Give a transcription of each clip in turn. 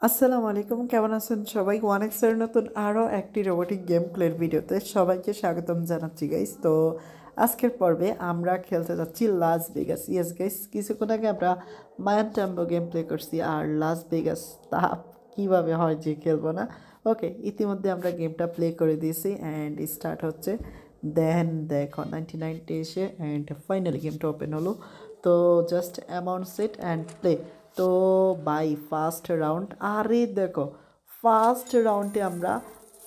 আসসালামু আলাইকুম, কেমন আছেন সবাই? ওয়ানেক্সের নতুন আরও একটি রোবোটিক গেম প্লের ভিডিওতে সবাইকে স্বাগতম জানাচ্ছি গাইস। তো আজকের পর্বে আমরা খেলতে যাচ্ছি লাস ভেগাস। ইয়েস গাইস, কিছুক্ষণ আগে আমরা মায়ান ট্যাম্বো গেম প্লে করছি, আর লাস ভেগাস তা কীভাবে হয় যে খেলবো না। ওকে, ইতিমধ্যে আমরা গেমটা প্লে করে দিয়েছি অ্যান্ড স্টার্ট হচ্ছে। দেন দেখো 99 এসে অ্যান্ড ফাইনালি গেমটা ওপেন হলো। তো just amount set and play. তো বাই ফার্স্ট রাউন্ড, আরে দেখো ফার্স্ট রাউন্ডে আমরা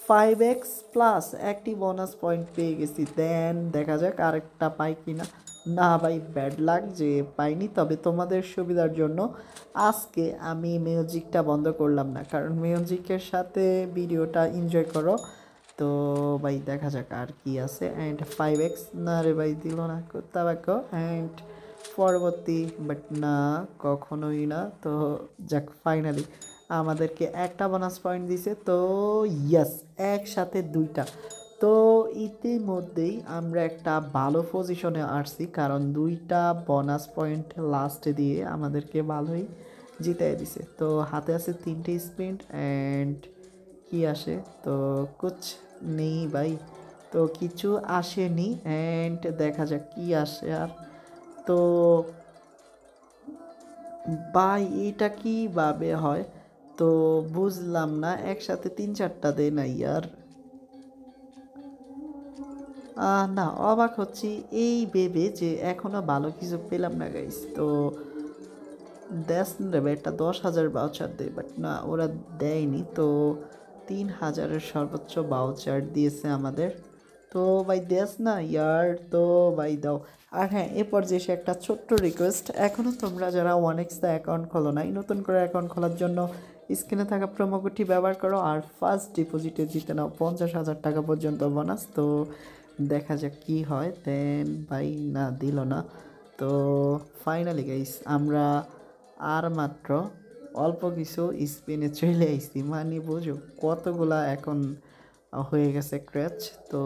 5x প্লাস একটি বোনাস পয়েন্ট পেয়ে গেছি। দেন দেখা যাক আরেকটা পাই কিনা। না ভাই, ব্যাড লাক যে পাইনি। তবে তোমাদের সুবিধার জন্য আজকে আমি মিউজিকটা বন্ধ করলাম না, কারণ মিউজিকের সাথে ভিডিওটা এনজয় করো। তো ভাই দেখা যাক আর কি আছে। অ্যান্ড 5x না রে ভাই, দিল না কোথাও। অ্যান্ড পরবর্তী, বাট না, কখনোই না। তো যাক, ফাইনালি আমাদেরকে একটা বোনাস পয়েন্ট দিছে। তো ইয়াস, একসাথে দুইটা। তো ইতিমধ্যেই আমরা একটা ভালো পজিশনে আসছি, কারণ দুইটা বোনাস পয়েন্ট লাস্টে দিয়ে আমাদেরকে ভালোই জিতাই দিছে। তো হাতে আছে 3টে স্পিন অ্যান্ড কি আসে তো কুছ নেই ভাই। তো কিছু আসেনি অ্যান্ড দেখা যাক কি আসে। আর তো ভাই এটা কীভাবে হয় তো বুঝলাম না, একসাথে 3-4টা দেয় না ইয়ার। না, অবাক হচ্ছি এই ভেবে যে এখনও ভালো কিছু পেলাম না গাইস। তো দেশ নেবে একটা 10,000 বাউচার দেয়, বাট না, ওরা দেয়নি। তো 3,000-এর সর্বোচ্চ বাউচার দিয়েছে আমাদের। তো ভাই দেশ না ইয়ার, তো ভাই দাও। আর হ্যাঁ, এরপর যে সে একটা ছোট্ট রিকোয়েস্ট, এখনও তোমরা যারা ওয়ানেক্সে অ্যাকাউন্ট খোলো নাই, নতুন করে অ্যাকাউন্ট খোলার জন্য স্ক্রিনে থাকা প্রোমো কোডটি ব্যবহার করো আর ফার্স্ট ডিপোজিটে জিতে নাও 50,000 টাকা পর্যন্ত বোনাস। তো দেখা যাক কি হয়। দেন ভাই না, দিল না। তো ফাইনালি গাইস আমরা আর মাত্র অল্প কিছু স্পিনে চলে আইছি, মানে বুঝো কতগুলা এখন হয়ে গেছে ক্র্যাচ। তো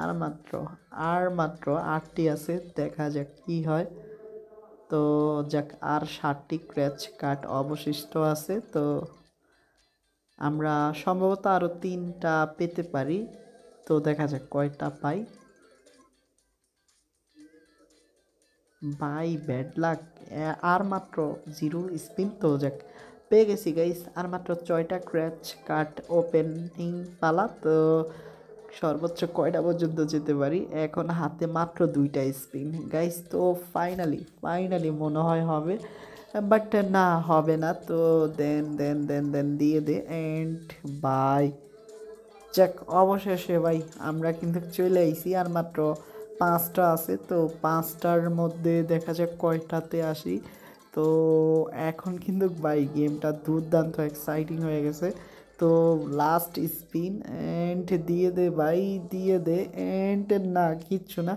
আর মাত্র 8টি আছে, দেখা যাক কি হয়। তো যাক, আর 7টি ক্র্যাচ কার্ড অবশিষ্ট আছে। তো আমরা সম্ভবত আরও 3টা পেতে পারি। তো দেখা যাক কয়টা পাই। ভাই ব্যাড লাক, আর মাত্র 0 স্পিন। তো যাক, পেয়ে গেছি গাইস। আর মাত্র 6টা ক্র্যাচ কার্ড ওপেনিং পালা। তো সর্বোচ্চ কয়টা পর্যন্ত যেতে পারি? এখন হাতে মাত্র 2টা স্পিন গাইস। তো ফাইনালি মনে হয় হবে, বাট না, হবে না। তো দেন দেন দেন দেন দিয়ে দে অ্যান্ড বাই। যাক, অবশেষে ভাই আমরা কিন্তু চলে আইছি। আর মাত্র 5টা আছে। তো 5টার মধ্যে দেখা যাক কয়টাতে আসি। তো এখন কিন্তু ভাই গেমটা দুর্দান্ত এক্সাইটিং হয়ে গেছে। তো লাস্ট স্পিন অ্যান্ড দিয়ে দে ভাই, দিয়ে দে অ্যান্ড না, কিচ্ছু না।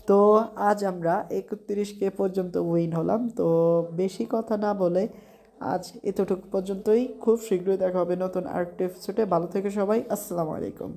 তো আজ আমরা 31K পর্যন্ত উইন হলাম। তো বেশি কথা না বলে আজ এতটুকু পর্যন্তই। খুব শীঘ্রই দেখা হবে নতুন আরেকটি এপিসোডে। ভালো থেকে সবাই, আসসালামু আলাইকুম।